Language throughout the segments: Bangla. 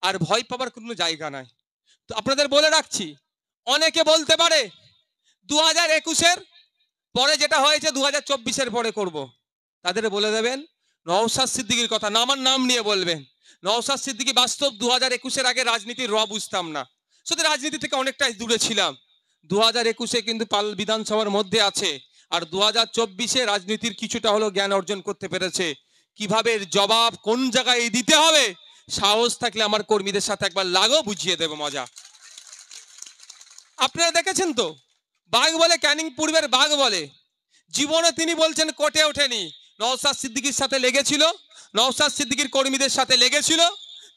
আর ভয় পাবার কোনো জায়গা নাই। তো আপনাদের বলে রাখছি, অনেকে বলতে পারে 2021-এর পরে যেটা হয়েছে 2024-এর পরে করব। তাদের বলে দেবেন নওশাদ সিদ্দিকীর কথা না, আমার নাম নিয়ে বলবেন। নওশাদ সিদ্দিকী বাস্তব 2021-এর আগে রাজনীতির বুঝতাম না, শুধু রাজনীতি থেকে অনেকটাই দূরে ছিলাম। 2021-এ কিন্তু পাল বিধানসভার মধ্যে আছে, আর 2024-এ রাজনীতির কিছুটা হলো জ্ঞান অর্জন করতে পেরেছে। কিভাবে এর জবাব কোন জায়গায় দিতে হবে, সাহস থাকলে আমার কর্মীদের সাথে একবার লাগো, বুঝিয়ে দেবো মজা। আপনারা দেখেছেন তো, বাঘ বলে ক্যানিং পূর্বের বাঘ বলে, জীবনে তিনি বলছেন কোর্টে ওঠেনি। নওশাদ সিদ্দিকীর সাথে লেগেছিল, নওশাদ সিদ্দিকীর কর্মীদের সাথে লেগেছিল,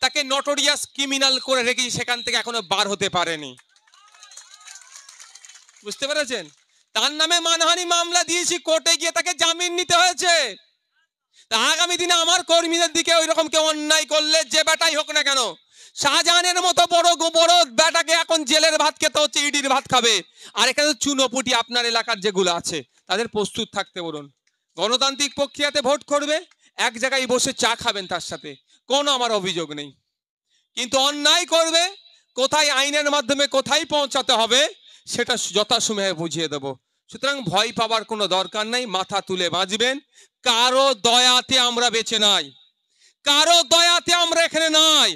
তাকে নটোরিয়াস ক্রিমিনাল করে রেখেছি, সেখান থেকে এখনো বার হতে পারেনি। বুঝতে পেরেছেন? তার নামে মানহানি মামলা দিয়েছি, কোর্টে গিয়ে তাকে জামিন নিতে হয়েছে। তা আগামী দিনে আমার কর্মীদের দিকে ওই রকম কেউ অন্যায় করলে, যে বেটাই হোক না কেন, শাহজাহানের মতো বড় বেটাকে এখন জেলের ভাত খেতে হচ্ছে, ইডির ভাত খাবে। আর এখানে চুনোপুটি আপনার এলাকার যেগুলো আছে তাদের প্রস্তুত থাকতে বলুন। গণতান্ত্রিক প্রক্রিয়াতে ভোট করবে, এক জায়গায় বসে চা খাবেন, তার সাথে কোনো আমার অভিযোগ নেই। কিন্তু অন্যায় করবে, কোথায় আইনের মাধ্যমে কোথায় পৌঁছাতে হবে সেটা যথাসময়ে বুঝিয়ে দেব। সুতরাং ভয় পাবার কোনো দরকার নেই, মাথা তুলে বাঁচবেন। কারো দয়াতে আমরা বেঁচে নাই, কারো দয়াতে আমরা এখানে নাই,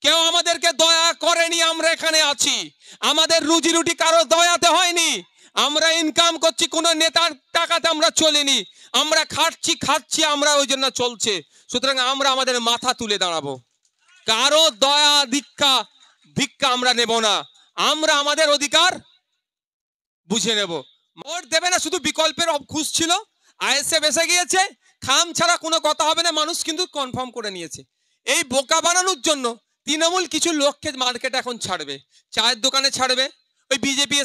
কেউ আমাদেরকে দয়া করেনি, আমরা এখানে আছি। আমাদের রুজি রুটি কারো দয়াতে হয়নি, আমরা ইনকাম করছি, কোনো নেতার টাকাতে আমরা চলিনি, আমরা খাচ্ছি, আমরা ওই জন্য চলছে। সুতরাং আমরা আমাদের মাথা তুলে দাঁড়াবো, কারো দয়া ভিক্ষা আমরা নেব না, আমরা আমাদের অধিকার বুঝে নেব। ভোট দেবে না শুধু বিকল্পের খুঁজছিল, আইএসএফ এসে গিয়েছে, খাম ছাড়া কোনো কথা হবে না, মানুষ কিন্তু কনফার্ম করে নিয়েছে। এই বোকা বানানোর জন্য তৃণমূল কিছু লোককে মার্কেটে এখন ছাড়বে, চায়ের দোকানে ছাড়বে, ওই বিজেপি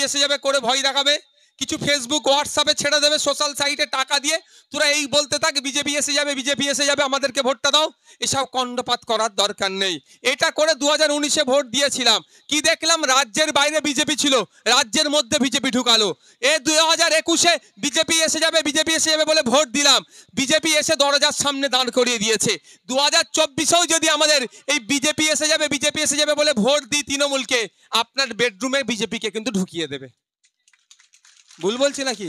এসে যাবে করে ভয় দেখাবে, কিছু ফেসবুক হোয়াটসঅ্যাপে ছেড়ে দেবে, সোশ্যাল সাইটে টাকা দিয়ে তোরা এই বলতে থাক বিজেপি এসে যাবে, আমাদেরকে ভোটটা দাও। এসব কণ্ডপাত করার দরকার নেই। এটা করে 2019-এ ভোট দিয়েছিলাম, কি দেখলাম, রাজ্যের বাইরে বিজেপি ছিল, রাজ্যের মধ্যে বিজেপি ঢুকালো। 2021-এ বিজেপি এসে যাবে বলে ভোট দিলাম, বিজেপি এসে দরজার সামনে দাঁড় করিয়ে দিয়েছে। 2024-এও যদি আমাদের এই বিজেপি এসে যাবে বলে ভোট দিই তৃণমূলকে, আপনার বেডরুমে বিজেপিকে কিন্তু ঢুকিয়ে দেবে। ভুল বলছি নাকি?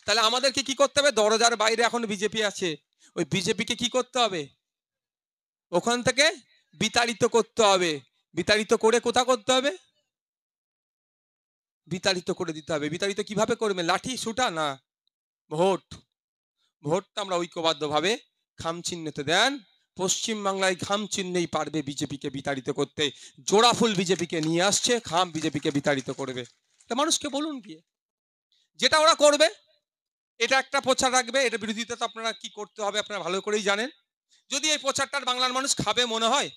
তাহলে আমাদেরকে কি করতে হবে? দরজার বাইরে এখন বিজেপি আছে, ওই বিজেপিকে কি করতে হবে? ওখান থেকে বিতাড়িত করতে হবে। বিতাড়িত করে কোথা করতে হবে? বিতাড়িত করে দিতে হবে। বিতাড়িত কিভাবে করবে? লাঠি সুটা না, ভোটটা আমরা ঐক্যবদ্ধভাবে খাম চিহ্নতে দেন। পশ্চিমবাংলায় খাম চিহ্নেই পারবে বিজেপিকে বিতাড়িত করতে। জোড়া ফুল বিজেপিকে নিয়ে আসছে, খাম বিজেপিকে বিতাড়িত করবে। তা মানুষকে বলুন গিয়ে, যেটা ওরা করবে এটা একটা প্রচার রাখবে, এটা বিরোধিতা তো আপনারা কি করতে হবে আপনারা ভালো করেই জানেন। যদি এই প্রচারটার বাংলার মানুষ খাবে মনে হয়,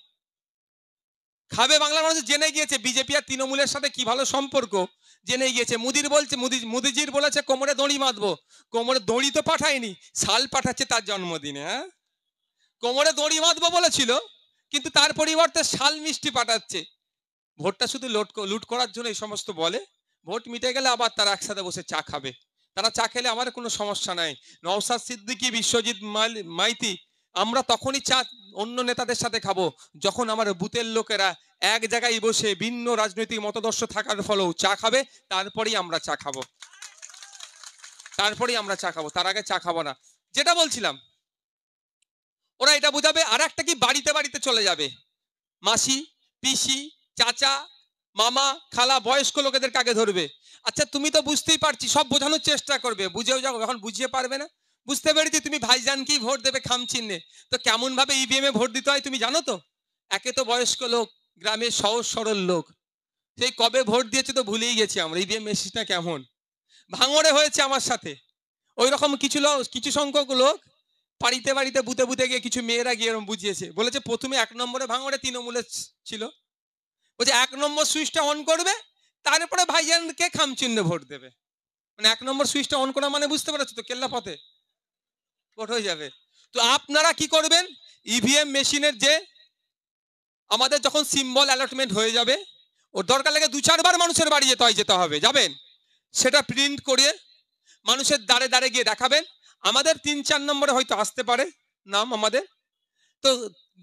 খাবে। বাংলার মানুষ জেনে গিয়েছে বিজেপি আর তৃণমূলের সাথে কি ভালো সম্পর্ক, জেনে গিয়েছে। মোদিজির বলেছে কোমরে দড়ি বাঁধবো, কোমরে দড়ি তো পাঠায়নি, শাল পাঠাচ্ছে তার জন্মদিনে। হ্যাঁ, কোমরে দড়ি বাঁধবো বলেছিল, কিন্তু তার পরিবর্তে শাল মিষ্টি পাঠাচ্ছে। ভোটটা শুধু লুট করার জন্য এই সমস্ত বলে। ভোট মিটে গেলে আবার তারা একসাথে বসে চা খাবে, তারা চা খেলে আমার কোনো সমস্যা নাই। নওশাদ সিদ্দিকী, বিশ্বজিৎ মাইতি, আমরা তখনই চা অন্য নেতাদের সাথে খাবো যখন আমার বুথের লোকেরা এক জায়গায় বসে ভিন্ন রাজনৈতিক মতাদর্শ থাকার ফলেও চা খাবে, তারপরেই আমরা চা খাবো, তার আগে চা খাবো না। যেটা বলছিলাম, ওরা এটা বুঝাবে, আর একটা কি বাড়িতে বাড়িতে চলে যাবে, মাসি, পিসি, চাচা, মামা, খালা, বয়স্ক লোকেদেরকে আগে ধরবে। আচ্ছা, তুমি তো বুঝতেই পারছি, সব বোঝানোর চেষ্টা করবে, বুঝেও যাও, এখন বুঝিয়ে পারবে না। বুঝতে পেরেছি তুমি ভাইজানকেই ভোট দেবে খাম চিহ্নে, তো কেমন ভাবে ইভিএম এ ভোট দিতে হয় তুমি জানো তো? একে তো বয়স্ক লোক, গ্রামের সহজ সরল লোক, সেই কবে ভোট দিয়েছে তো ভুলেই গেছি আমরা, ইভিএম মেশিনটা কেমন। ভাঙড়ে হয়েছে আমার সাথে ওই রকম কিছু সংখ্যক লোক, বাড়িতে বাড়িতে বুতে বুতে গিয়ে কিছু মেয়েরা গিয়ে এরকম বুঝিয়েছে, বলেছে প্রথমে 1 নম্বরে ভাঙড়ে তৃণমূলের ছিল, বলছে 1 নম্বর সুইচটা অন করবে, তারপরে ভাইজানকে খাম চিহ্নে ভোট দেবে। মানে 1 নম্বর সুইচটা অন করা মানে বুঝতে পারছো তো, কেল্লা পথে ভোট হয়ে যাবে। তো আপনারা কি করবেন, ইভিএম মেশিনের যে আমাদের যখন সিম্বল অ্যালটমেন্ট হয়ে যাবে, ওর দরকার লাগে 2-4 বার মানুষের বাড়ি যেতে হবে, যাবেন, সেটা প্রিন্ট করে মানুষের দ্বারে দ্বারে গিয়ে দেখাবেন। আমাদের 3-4 নম্বরে হয়তো আসতে পারে নাম আমাদের, তো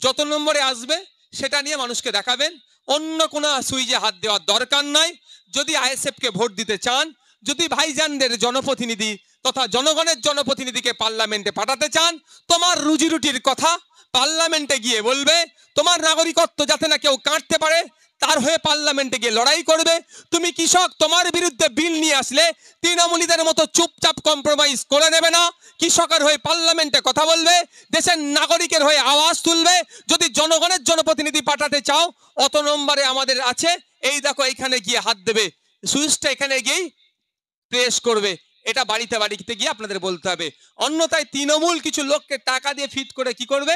যত নম্বরে আসবে সেটা নিয়ে মানুষকে দেখাবেন। অন্য কোনো সুইচে হাত দেওয়ার দরকার নাই। যদি আইএসএফকে ভোট দিতে চান, যদি ভাইজানদের জনপ্রতিনিধি তথা জনগণের জনপ্রতিনিধিকে পার্লামেন্টে পাঠাতে চান, তোমার রুজি রুটির কথা পার্লামেন্টে গিয়ে বলবে। তোমার নাগরিকত্ব যাতে না কেউ কাটতে পারে তার হয়ে পার্লামেন্টে গিয়ে লড়াই করবে। তুমি কৃষক, তোমার বিরুদ্ধে বিল নিয়ে আসলে তৃণমূলীদের মতো চুপচাপ কম্প্রোমাইজ করে নেবে না। কৃষকের হয়ে পার্লামেন্টে কথা বলবে, দেশের নাগরিকের হয়ে আওয়াজ তুলবে। যদি জনগণের জনপ্রতিনিধি পাঠাতে চাও, অত নম্বরে আমাদের আছে, এই দেখো এইখানে গিয়ে হাত দেবে, সুইচটা এখানে গিয়েই প্রেস করবে। এটা বাড়িতে বাড়িতে গিয়ে আপনাদের বলতে হবে। অন্যথায় তৃণমূল কিছু লোককে টাকা দিয়ে ফিট করে কি করবে,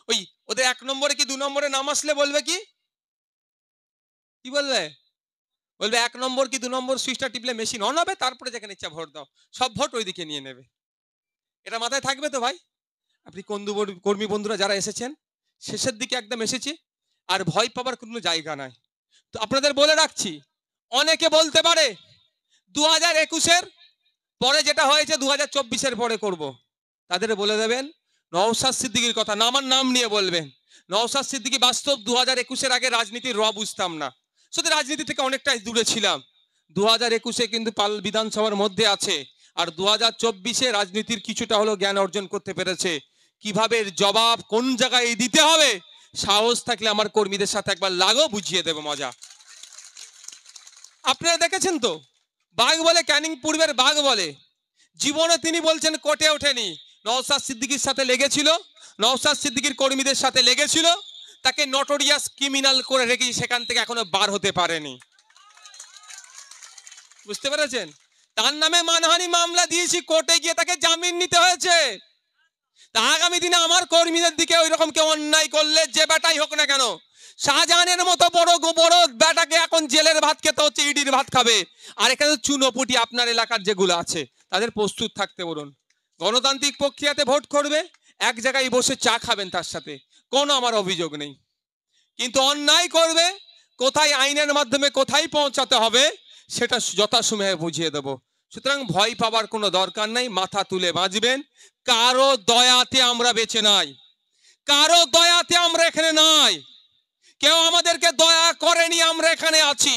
ওই ওদের 1 নম্বরে কি 2 নম্বরে নাম আসলে বলবে কি বলবে? বলবে 1 নম্বর কি 2 নম্বর সুইচটা টিপলে মেশিন অন হবে, তারপরে যেখানে ইচ্ছা ভোট দাও। সব ভোট ওইদিকে নিয়ে নেবে। এটা মাথায় থাকবে তো ভাই? আপনি কর্মী বন্ধুরা যারা এসেছেন, শেষের দিকে একদম এসেছি, আর ভয় পাবার কোনো জায়গা নাই। তো আপনাদের বলে রাখছি, অনেকে বলতে পারে 2021-এর পরে যেটা হয়েছে 2024-এর পরে করব। তাদের বলে দেবেন নওশাদ সিদ্দিকীর কথা না, আমার নাম নিয়ে বলবেন। নওশাদ সিদ্দিকী বাস্তব 2021-এর আগে রাজনীতির বুঝতাম না, শুধু রাজনীতি থেকে অনেকটাই দূরে ছিলাম। 2021-এ কিন্তু বিধানসভার মধ্যে আছে, আর 2024-এ রাজনীতির কিছুটা হলো জ্ঞান অর্জন করতে পেরেছে। কিভাবে জবাব কোন জায়গায় দিতে হবে, সাহস থাকলে আমার কর্মীদের সাথে একবার লাগো, বুঝিয়ে দেবো মজা। আপনারা দেখেছেন তো, বাঘ বলে ক্যানিং পূর্বের বাঘ বলে, জীবনে তিনি বলছেন কোর্টে ওঠেনি। নওশাদ সিদ্দিকীর সাথে লেগেছিল, নওশাদ সিদ্দিকীর কর্মীদের সাথে লেগেছিল, তাকে নটোরিয়াস ক্রিমিনাল করে রেখেছি, সেখান থেকে এখনো বার হতে পারেনি। বুঝতে পেরেছেন? তার নামে মানহানি মামলা দিয়েছি, কোর্টে গিয়ে তাকে জামিন নিতে হয়েছে। তা আগামী দিনে আমার কর্মীদের দিকে ওই রকম কেউ অন্যায় করলে, যে বেটাই হোক না কেন, শাহজাহানের মতো বড় বেটাকে এখন জেলের ভাত খেতে হচ্ছে, ইডির ভাত খাবে। আর এখানে চুনোপুটি আপনার এলাকার যেগুলো আছে তাদের প্রস্তুত থাকতে বলুন। গণতান্ত্রিক প্রক্রিয়াতে ভোট করবে, এক জায়গায় বসে চা খাবেন, তার সাথে কোনো আমার অভিযোগ নেই। কিন্তু অন্যায় করবে, কোথায় আইনের মাধ্যমে কোথায় পৌঁছাতে হবে সেটা যথাসময়ে বুঝিয়ে দেব। সুতরাং ভয় পাবার কোনো দরকার নাই, মাথা তুলে বাঁচবেন। কারো দয়াতে আমরা বেঁচে নাই, কারো দয়াতে আমরা এখানে নাই, কেউ আমাদেরকে দয়া করেনি, আমরা এখানে আছি।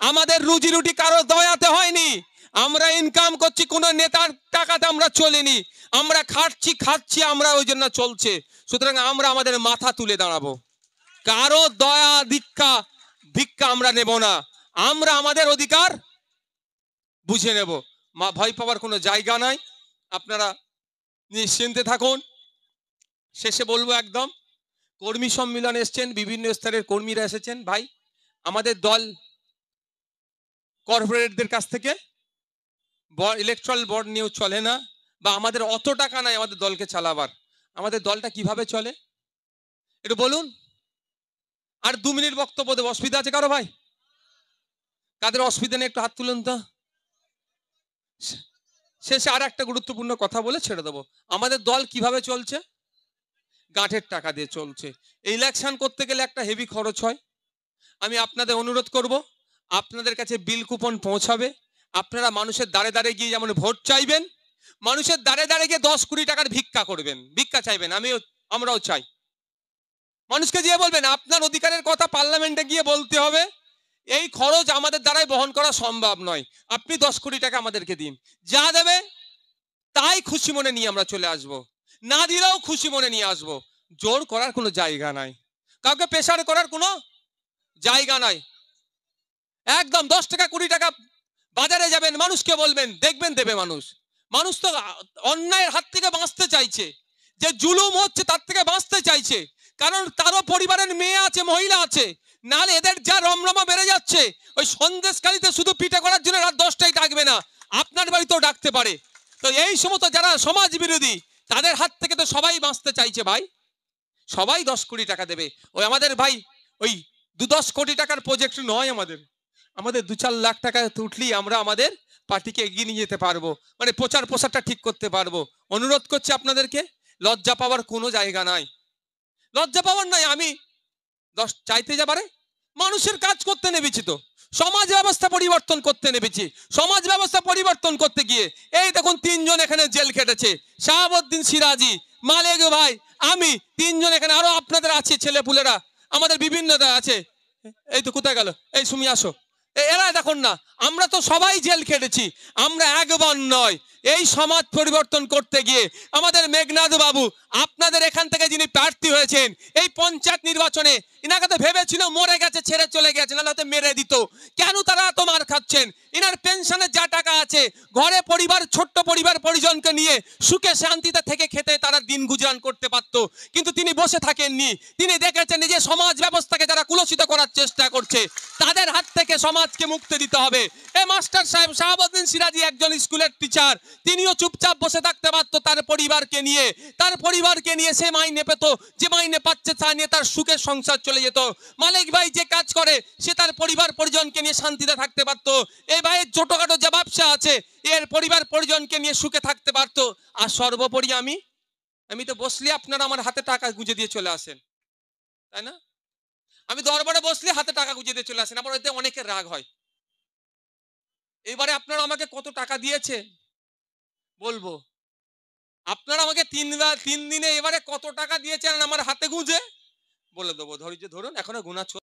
আমাদের রুজি রুটি কারো দয়াতে হয়নি, আমরা ইনকাম করছি, কোনো নেতার টাকাতে আমরা চলিনি, আমরা খাচ্ছি, আমরা ওই জন্য চলছে। সুতরাং আমরা আমাদের মাথা তুলে দাঁড়াবো, কারো দয়া ভিক্ষা আমরা নেব না, আমরা আমাদের অধিকার বুঝে নেব। ভয় পাওয়ার কোনো জায়গা নাই, আপনারা নিশ্চিন্তে থাকুন। শেষে বলবো, একদম কর্মী সম্মেলন এসছেন, বিভিন্ন স্তরের কর্মীরা এসেছেন। ভাই, আমাদের দল কর্পোরেটদের কাছ থেকে ইলেকট্রাল বন্ড নিয়েও চলে না, বা আমাদের অত টাকা নাই আমাদের দলকে চালাবার। আমাদের দলটা কিভাবে চলে একটু বলুন। আর 2 মিনিট বক্তব্য দেবো, অসুবিধা আছে কারো? ভাই, কাদের অসুবিধা নেই একটু হাত তুলুন তো। শেষে আর একটা গুরুত্বপূর্ণ কথা বলে ছেড়ে দেবো। আমাদের দল কিভাবে চলছে? গাঁটের টাকা দিয়ে চলছে। ইলেকশন করতে গেলে একটা হেভি খরচ হয়। আমি আপনাদের অনুরোধ করব, আপনাদের কাছে বিল কুপন পৌঁছাবে, আপনারা মানুষের দ্বারে দ্বারে গিয়ে যেমন ভোট চাইবেন, মানুষের দ্বারে দ্বারে গিয়ে 10-20 টাকার ভিক্ষা করবেন, ভিক্ষা চাইবেন। আমরাও চাই। মানুষকে গিয়ে বলবেন, আপনার অধিকারের কথা পার্লামেন্টে গিয়ে বলতে হবে, এই খরচ আমাদের দ্বারাই বহন করা সম্ভব নয়, আপনি 10 কোটি টাকা আমাদেরকে দিন। যা দেবে তাই খুশি মনে নিয়ে আমরা চলে আসব, না দিলেও খুশি মনে নিয়ে আসব। জোর করার কোনো জায়গা নাই, কাউকে প্রেসার করার কোনো জায়গা নাই। একদম 10 টাকা 20 টাকা বাজারে যাবেন, মানুষকে বলবেন, দেখবেন দেবে মানুষ। মানুষ তো অন্যায়ের হাত থেকে বাঁচতে চাইছে, যে জুলুম হচ্ছে তার থেকে বাঁচতে চাইছে, কারণ তারও পরিবারের মেয়ে আছে, মহিলা আছে। নাহলে এদের যা রমরমা বেড়ে যাচ্ছে, ওই সন্দেশকারীতে শুধু পিঠে করার জন্য রাত 10টায় ডাকবে না, আপনার বাড়িতেও ডাকতে পারে। তো এই সমস্ত যারা সমাজ বিরোধী, তাদের হাত থেকে তো সবাই বাঁচতে চাইছে। ভাই, সবাই 10 কোটি টাকা দেবে। ওই আমাদের ভাই, ওই 2-10 কোটি টাকার প্রজেক্ট নয়, আমাদের 2-4 লাখ টাকা উঠলেই আমরা আমাদের পার্টিকে এগিয়ে নিয়ে যেতে পারবো, মানে প্রচারটা ঠিক করতে পারবো। অনুরোধ করছি আপনাদেরকে, লজ্জা পাওয়ার কোনো জায়গা নাই, লজ্জা পাওয়ার নাই। আমি চাইতে যাবারে মানুষের কাজ করতে নেবেছি, তো সমাজ ব্যবস্থা পরিবর্তন করতে নেবেছি। সমাজ ব্যবস্থা পরিবর্তন করতে গিয়ে এই দেখুন 3 জন এখানে জেল খেটেছে, শাহাবুদ্দিন সিরাজি, মালেক ভাই, আমি 3 জন এখানে, আরো আপনাদের আছে ছেলেপুলেরা, আমাদের বিভিন্ন আছে, এই তো কোথায় গেল, এই সুমি আসো, এরা দেখুন না, আমরা তো সবাই জেল খেটেছি, আমরা একবার নয়। এই সমাজ পরিবর্তন করতে গিয়ে আমাদের মেঘনাদ বাবু আপনাদের এখান থেকে যিনি প্রার্থী হয়েছেন এই পঞ্চায়েত নির্বাচনে, ইনাকে তো ভেবেছিল মরে গেছে, ছেড়ে চলে গেছে, নাহলে হয়তো মেরে দিত। কেন তারা এত মার খাচ্ছেন? ইনার পেনশনের যা টাকা আছে, ঘরে পরিবার, ছোট্ট পরিবার পরিজনকে নিয়ে সুখে শান্তিতে থেকে খেতে তারা দিন গুজরান করতে পারতো, কিন্তু তিনি বসে থাকেননি। তিনি দেখেছেন যে সমাজ ব্যবস্থাকে যারা কুলসিত করার চেষ্টা করছে তাদের হাত থেকে সমাজকে মুক্তি দিতে হবে। এই মাস্টার সাহেব শাহাবুদ্দিন সিরাজি একজন স্কুলের টিচার, তিনিও চুপচাপ বসে থাকতে পারতো তার পরিবারকে নিয়ে সে মাইনে পেত, যে মাইনে পাচ্ছে তা নিয়ে তার সুখের সংসার চলে যেত। মালিক ভাই যে কাজ করে সে তার পরিবার পরিজনকে নিয়ে শান্তিতে থাকতে পারতো। এই ভাইয়ের ছোটখাটো যে ব্যবসা আছে এর পরিবার পরিজনকে নিয়ে সুখে থাকতে পারতো। আর সর্বোপরি আমি তো বসলে আপনারা আমার হাতে টাকা গুঁজে দিয়ে চলে আসেন, তাই না? আমি দরবারে বসলে হাতে টাকা গুঁজে দিয়ে চলে আসেন, আবার এতে অনেকের রাগ হয়। এবারে আপনারা আমাকে কত টাকা দিয়েছে বলবো, আপনারা আমাকে 3 দিনে এবারে কত টাকা দিয়েছেন আমার হাতে গুঁজে বলে দেবো। ধৈর্য ধরুন, এখনো গুণা